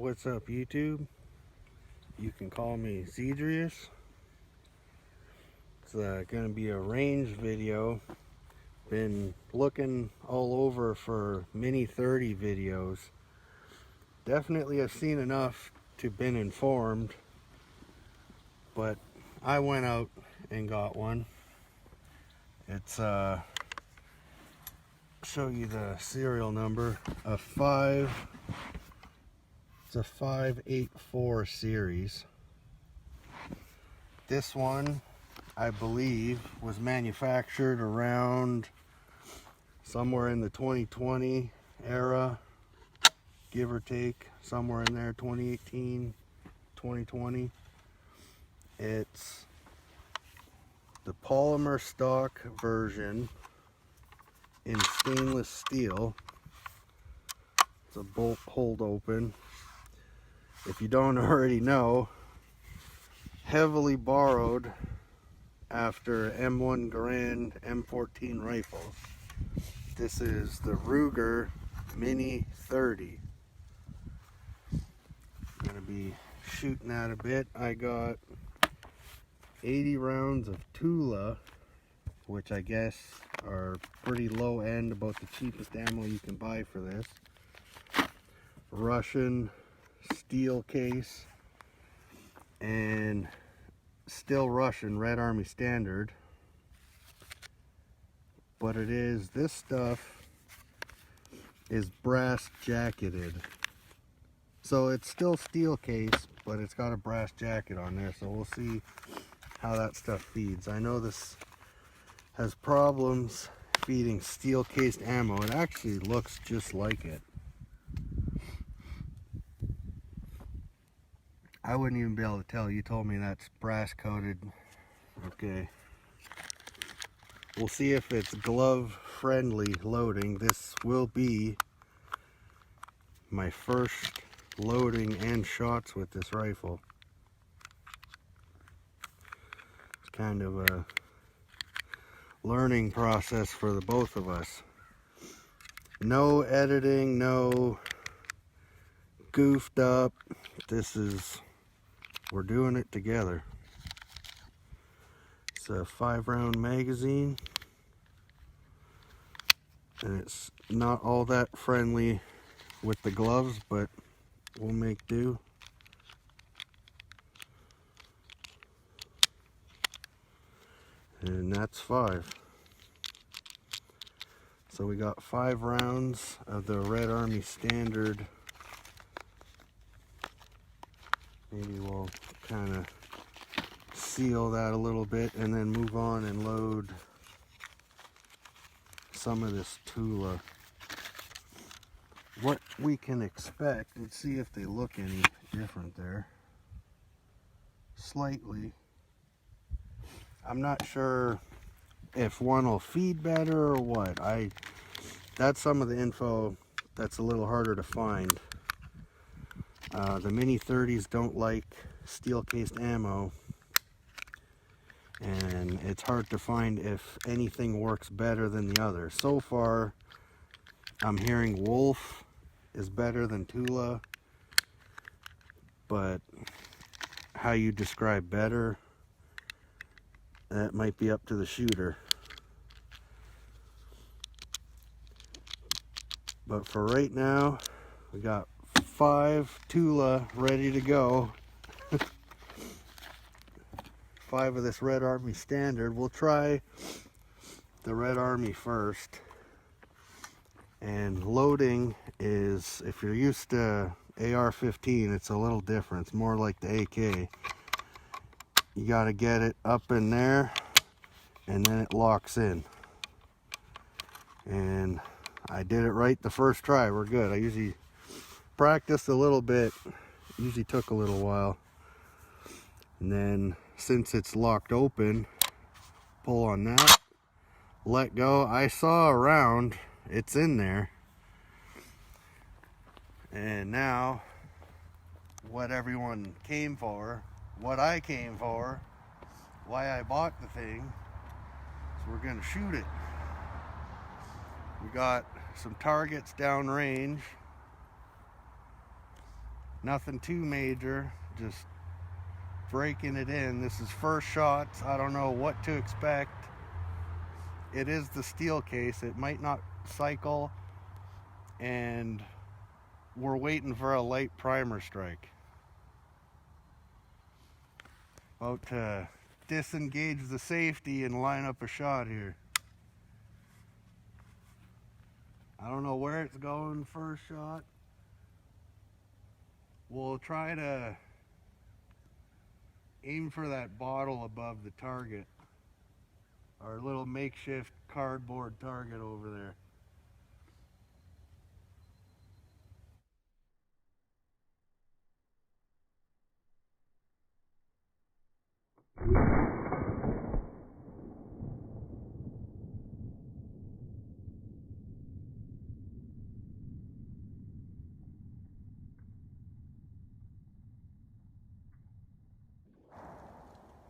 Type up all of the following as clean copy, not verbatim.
What's up, YouTube? You can call me Zedrius. It's going to be a range video. Been looking all over for Mini 30 videos. Definitely I've seen enough to been informed, but I went out and got one. It's show you the serial number, it's a 584 series. This one, I believe, was manufactured around somewhere in the 2020 era, give or take, somewhere in there, 2018, 2020. It's the polymer stock version in stainless steel. It's a bolt hold open. If you don't already know, heavily borrowed after M1 Garand M14 rifles. This is the Ruger Mini 30. I'm gonna be shooting that a bit. I got 80 rounds of Tula, which I guess are pretty low end, about the cheapest ammo you can buy for this. Russian steel case, and still Russian Red Army standard, but this stuff is brass jacketed, so it's still steel case, but it's got a brass jacket on there, so we'll see how that stuff feeds. I know this has problems feeding steel cased ammo. It actually looks just like it. I wouldn't even be able to tell. You told me that's brass coated. Okay. We'll see if it's glove friendly loading. This will be my first loading and shots with this rifle. It's kind of a learning process for the both of us. No editing, no goofed up. We're doing it together. It's a 5-round magazine, and it's not all that friendly with the gloves, but we'll make do. And that's 5. So we got 5 rounds of the Red Army standard. Maybe we'll kind of seal that a little bit and then move on and load some of this Tula. What we can expect, let's see if they look any different there. Slightly. I'm not sure if one will feed better or what. That's some of the info that's a little harder to find. The Mini 30s don't like steel cased ammo, and it's hard to find if anything works better than the other. So far, I'm hearing Wolf is better than Tula, but how you describe better, that might be up to the shooter. But for right now, we got 5 Tula ready to go. 5 of this Red Army standard. We'll try the Red Army first. And loading is, if you're used to AR-15, it's a little different. It's more like the AK. You got to get it up in there, and then it locks in. And I did it right the first try. We're good. I usually practiced a little bit. Usually took a little while. And then, since it's locked open, pull on that, let go. I saw a round. It's in there. And now, what everyone came for, what I came for, why I bought the thing, is we're gonna shoot it. We got some targets downrange. Nothing too major, just breaking it in. This is first shots. I don't know what to expect. It is the steel case. It might not cycle, and we're waiting for a light primer strike. About to disengage the safety and line up a shot here. I don't know where it's going first shot. We'll try to aim for that bottle above the target. Our little makeshift cardboard target over there.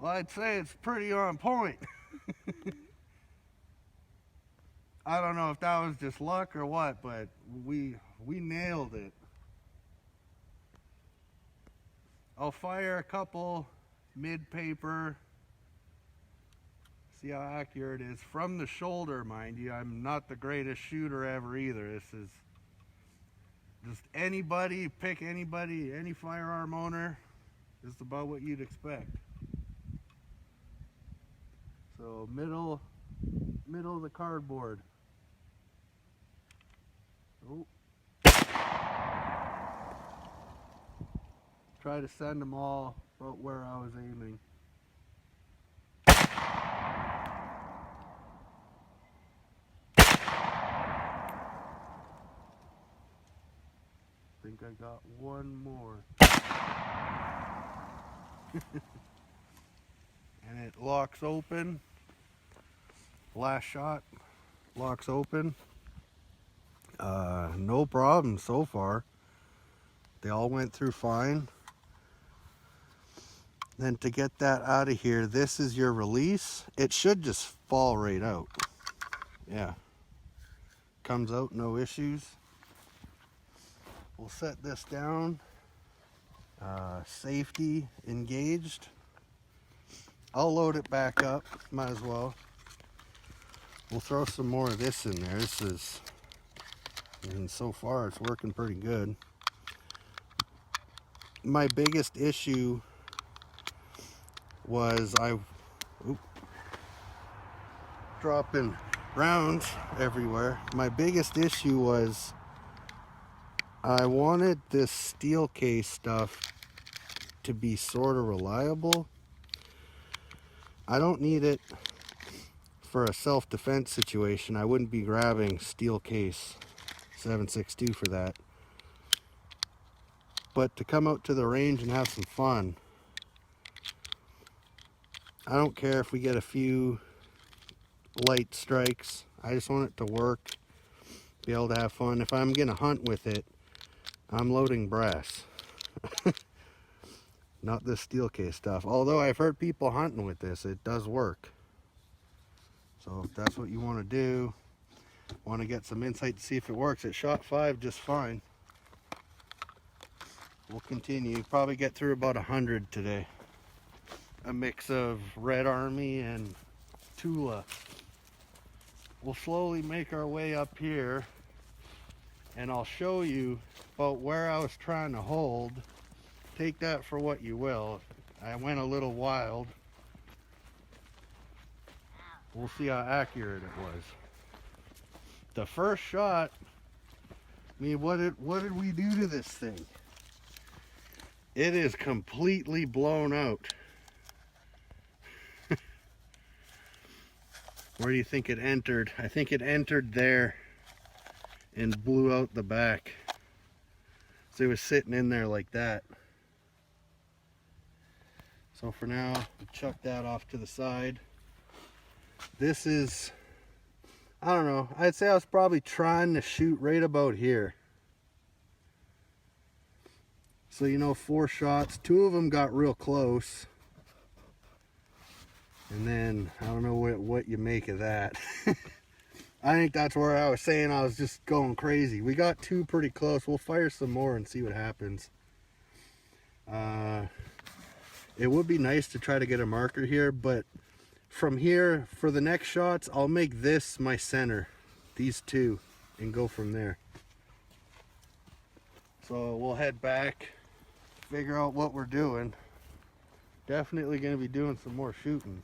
Well, I'd say it's pretty on point. I don't know if that was just luck or what, but we nailed it. I'll fire a couple mid-paper. See how accurate it is. From the shoulder, mind you. I'm not the greatest shooter ever either. This is just anybody, pick anybody, any firearm owner. This is about what you'd expect. So middle of the cardboard. Oh. Try to send them all about where I was aiming. I think I got one more. And it locks open. Last shot locks open. No problem so far. They all went through fine. Then to get that out of here, this is your release. It should just fall right out. Yeah. Comes out, no issues. We'll set this down. Safety engaged. I'll load it back up, might as well. We'll throw some more of this in there. This is, and so far it's working pretty good. My biggest issue was dropping rounds everywhere. My biggest issue was I wanted this steel case stuff to be sort of reliable. I don't need it for a self-defense situation. I wouldn't be grabbing steel case 7.62 for that. But to come out to the range and have some fun, I don't care if we get a few light strikes. I just want it to work, be able to have fun. If I'm gonna hunt with it, I'm loading brass. Not this steel case stuff. Although I've heard people hunting with this, it does work. So if that's what you want to do, want to get some insight to see if it works. It shot 5 just fine. We'll continue. Probably get through about 100 today. A mix of Red Army and Tula. We'll slowly make our way up here, and I'll show you about where I was trying to hold. Take that for what you will. I went a little wild. We'll see how accurate it was. The first shot, I mean, what did we do to this thing? It is completely blown out. Where do you think it entered? I think it entered there and blew out the back. So it was sitting in there like that. So for now, chuck that off to the side. This is, I don't know, I'd say I was probably trying to shoot right about here. So, you know, 4 shots, 2 of them got real close. And then, I don't know what you make of that. I think that's where I was saying I was just going crazy. We got 2 pretty close. We'll fire some more and see what happens. It would be nice to try to get a marker here, but from here, for the next shots, I'll make this my center, these two, and go from there. So we'll head back, figure out what we're doing. Definitely going to be doing some more shooting.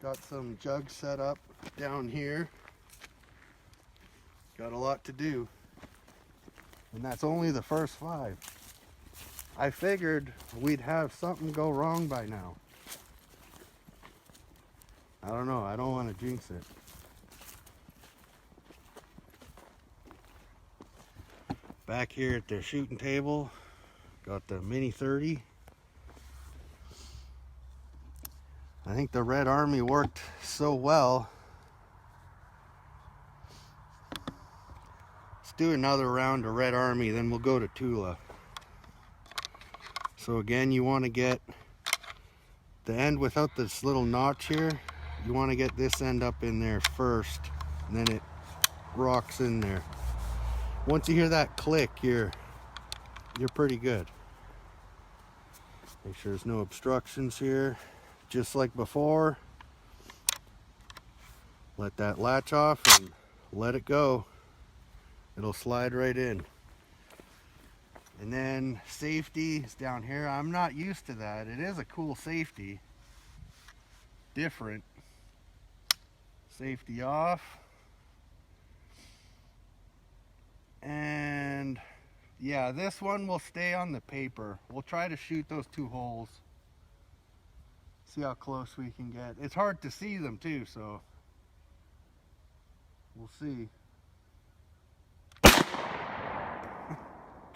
Got some jugs set up down here. Got a lot to do. And that's only the first 5. I figured we'd have something go wrong by now. I don't know, I don't want to jinx it. Back here at the shooting table, got the Mini 30. I think the Red Army worked so well. Let's do another round of Red Army, then we'll go to Tula. So again, you want to get the end without this little notch here. You want to get this end up in there first, and then it rocks in there. Once you hear that click, you're pretty good. Make sure there's no obstructions here. Just like before, let that latch off and let it go. It'll slide right in. And then safety is down here. I'm not used to that. It is a cool safety. Different. Safety off. And yeah, this one will stay on the paper. We'll try to shoot those 2 holes. See how close we can get. It's hard to see them too, so we'll see.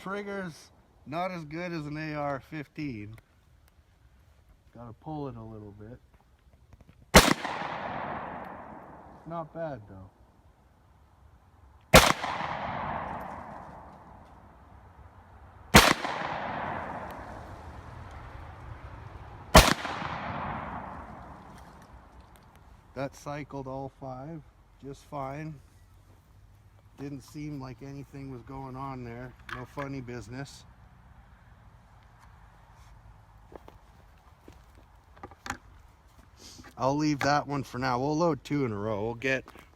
Trigger's not as good as an AR-15. Gotta pull it a little bit. Not bad though. That cycled all 5 just fine. Didn't seem like anything was going on there. No funny business. I'll leave that one for now. We'll load 2 in a row.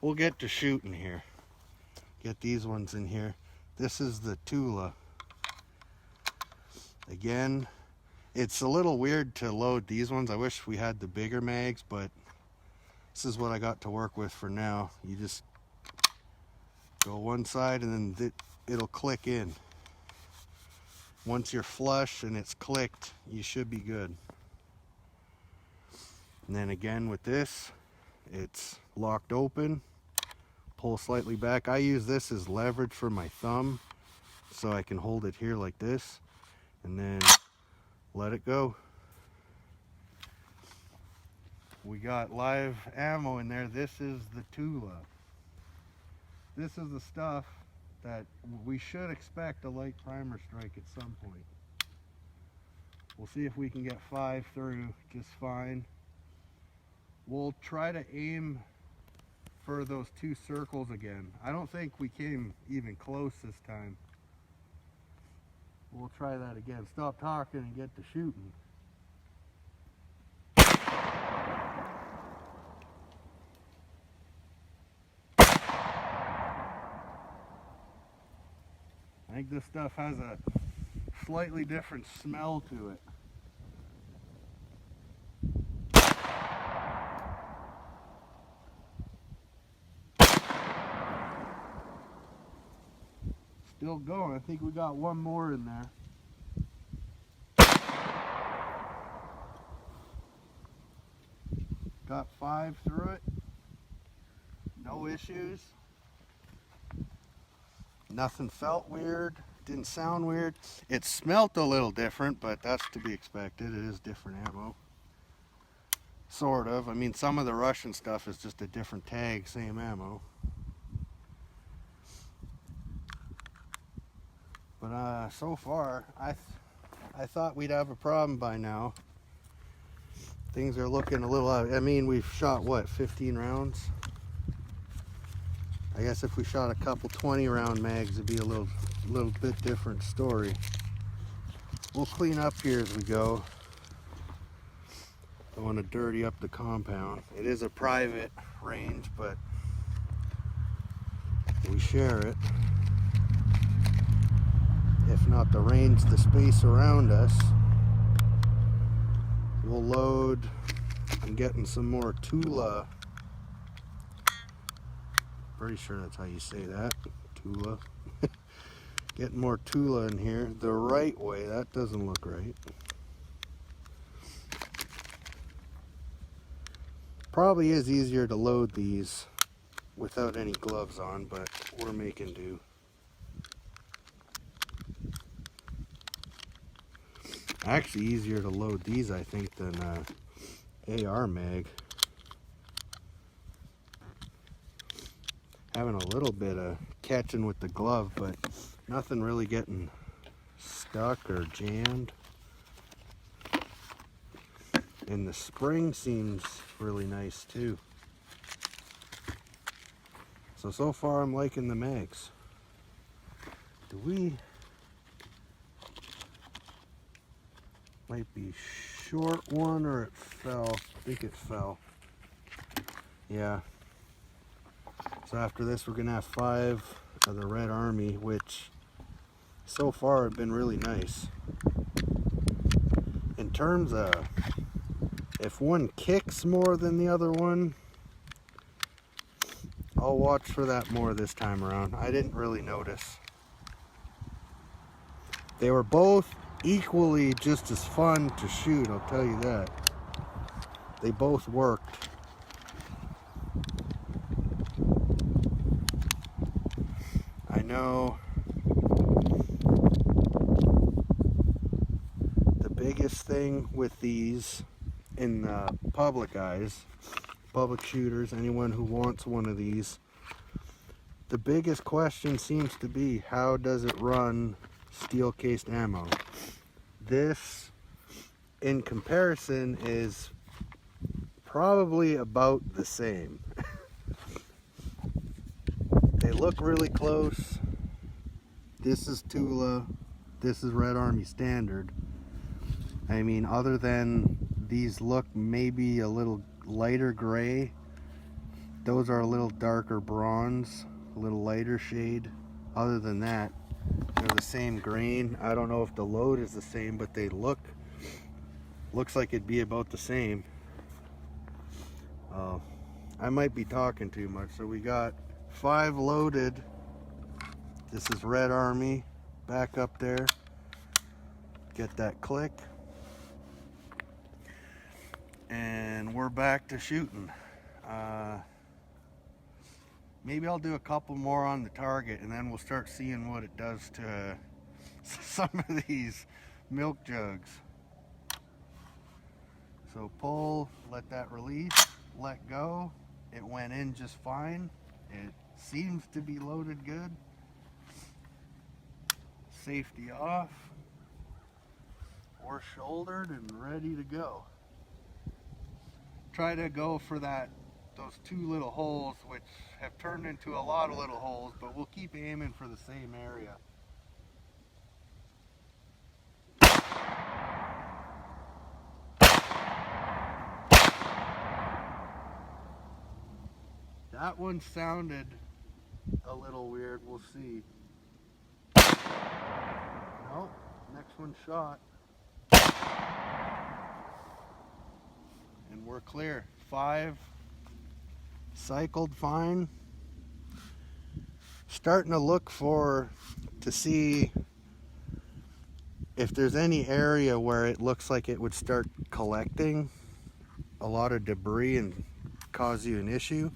We'll get to shooting here. Get these ones in here. This is the Tula. Again, it's a little weird to load these ones. I wish we had the bigger mags, but this is what I got to work with for now. You just go one side and then it'll click in. Once you're flush and it's clicked, you should be good. And then again with this, it's locked open. Pull slightly back. I use this as leverage for my thumb so I can hold it here like this and then let it go. We got live ammo in there. This is the Tula. This is the stuff that we should expect a light primer strike at some point. We'll see if we can get 5 through just fine. We'll try to aim for those 2 circles again. I don't think we came even close this time. We'll try that again. Stop talking and get to shooting. I think this stuff has a slightly different smell to it. Still going. I think we got 1 more in there. Got 5 through it. No issues. Nothing felt weird. Didn't sound weird. It smelt a little different, but that's to be expected. It is different ammo. Sort of. I mean, some of the Russian stuff is just a different tag, same ammo. But so far, I thought we'd have a problem by now. Things are looking a little, I mean, we've shot what, 15 rounds? I guess if we shot a couple 20 round mags, it'd be a little little bit different story. We'll clean up here as we go. Don't want to dirty up the compound. It is a private range, but we share it. If not the range, the space around us. We'll load. I'm getting some more Tula. Pretty sure that's how you say that. Tula. Getting more Tula in here the right way. That doesn't look right. Probably is easier to load these without any gloves on, but we're making do. Actually easier to load these, I think, than AR mag. Having a little bit of catching with the glove, but nothing really getting stuck or jammed. And the spring seems really nice too. So far I'm liking the mags. Do we... Might be short one, or it fell. I think it fell. Yeah. So after this we're gonna have 5 of the Red Army, which so far have been really nice. In terms of if one kicks more than the other one, I'll watch for that more this time around. I didn't really notice. They were both equally just as fun to shoot, I'll tell you that. They both worked. I know the biggest thing with these in the public eyes, public shooters, anyone who wants one of these, the biggest question seems to be, how does it run steel cased ammo? This, in comparison, is probably about the same. They look really close. This is Tula, this is Red Army Standard. I mean, other than these look maybe a little lighter gray, those are a little darker bronze, a little lighter shade. Other than that, they're the same grain. I don't know if the load is the same, but they looks like it'd be about the same. I might be talking too much. So we got 5 loaded. This is Red Army back up there. Get that click. And we're back to shooting. Maybe I'll do a couple more on the target, and then we'll start seeing what it does to some of these milk jugs. So pull, let that release, let go. It went in just fine. It seems to be loaded good. Safety off. We're shouldered and ready to go. Try to go for those 2 little holes, which have turned into a lot of little holes, but we'll keep aiming for the same area. That one sounded a little weird. We'll see. Nope. Next one shot. And we're clear. 5 cycled fine. Starting to look to see if there's any area where it looks like it would start collecting a lot of debris and cause you an issue.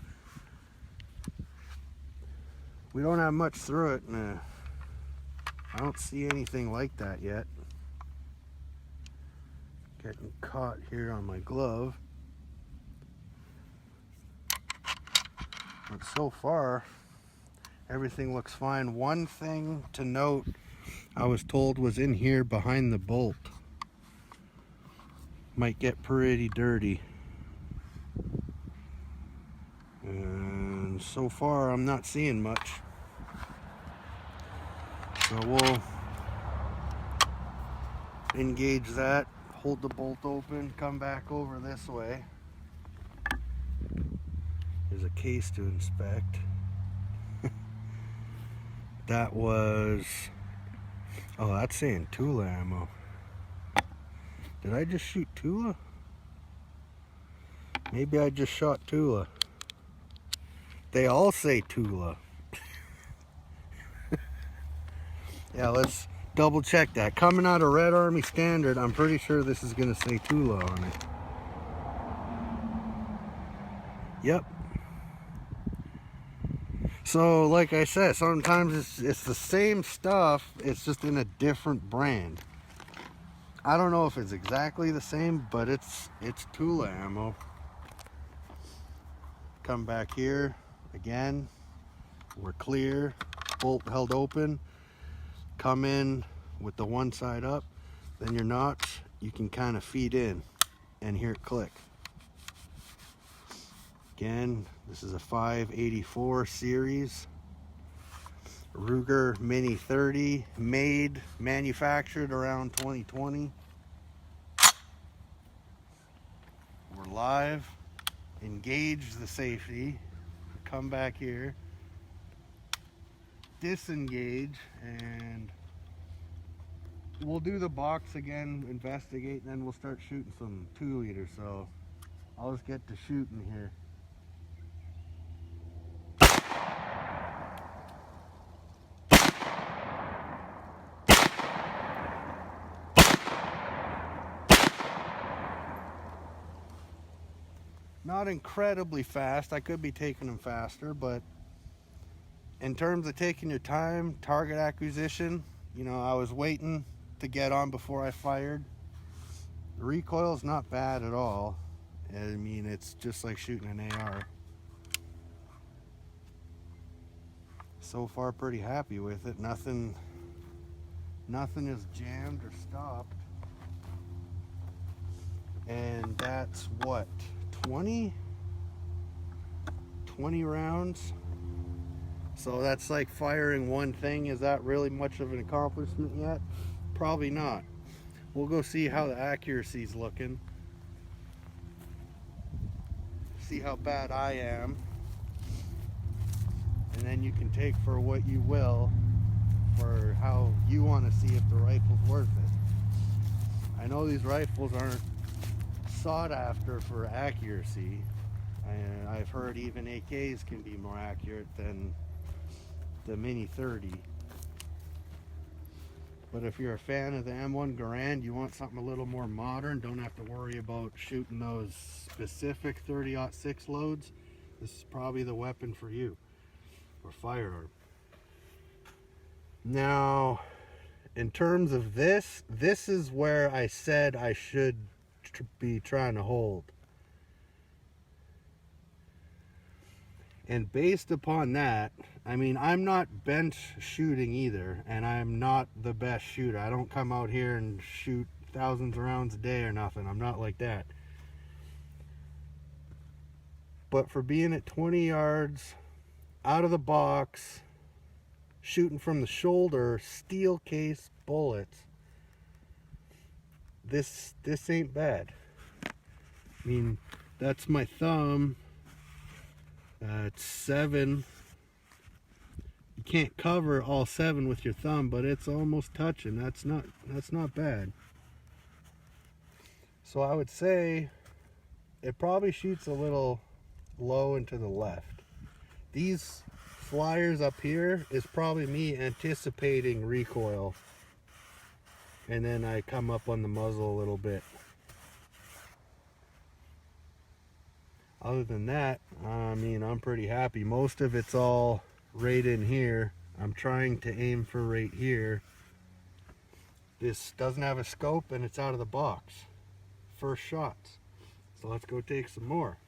We don't have much through it, and I don't see anything like that yet. Getting caught here on my glove. But so far, everything looks fine. One thing to note, I was told, was in here behind the bolt. Might get pretty dirty. And so far, I'm not seeing much. So we'll engage that, hold the bolt open, come back over this way. There's a case to inspect. That was, oh, that's saying Tula ammo. Did I just shoot Tula? Maybe I just shot Tula. They all say Tula. Yeah, let's double check that. Coming out of Red Army Standard, I'm pretty sure this is going to say Tula on it. Yep. So, like I said, sometimes it's the same stuff, it's just in a different brand. I don't know if it's exactly the same, but it's Tula ammo. Come back here again. We're clear. Bolt held open. Come in with the one side up. Then your notch, you can kind of feed in and hear it click. Again, this is a 584 series. Ruger Mini 30, manufactured around 2020. We're live. Engage the safety. Come back here. Disengage, and we'll do the box again, investigate, and then we'll start shooting some 2-liter. So I'll just get to shooting here. Not incredibly fast. I could be taking them faster, but in terms of taking your time, target acquisition, you know, I was waiting to get on before I fired. The recoil's not bad at all. I mean, it's just like shooting an AR. So far, pretty happy with it. Nothing is jammed or stopped. And that's what, 20 rounds. So that's like firing one thing. Is that really much of an accomplishment yet? Probably not. We'll go see how the accuracy's looking. See how bad I am. And then you can take for what you will for how you want to see if the rifle's worth it. I know these rifles aren't sought after for accuracy. I've heard even AKs can be more accurate than the Mini 30. But if you're a fan of the M1 Garand, you want something a little more modern, don't have to worry about shooting those specific 30-06 loads, this is probably the weapon for you, or firearm. Now, in terms of this is where I said I should be trying to hold. And based upon that, I mean, I'm not bench shooting either, and I'm not the best shooter. I don't come out here and shoot thousands of rounds a day or nothing. I'm not like that. But for being at 20 yards, out of the box, shooting from the shoulder, steel case bullets, this ain't bad. I mean, that's my thumb. It's 7. You can't cover all 7 with your thumb, but it's almost touching. That's not bad. So I would say it probably shoots a little low and to the left. These flyers up here is probably me anticipating recoil, and then I come up on the muzzle a little bit. Other than that, I mean, I'm pretty happy. Most of it's all right in here. I'm trying to aim for right here. This doesn't have a scope and it's out of the box. First shots. So let's go take some more.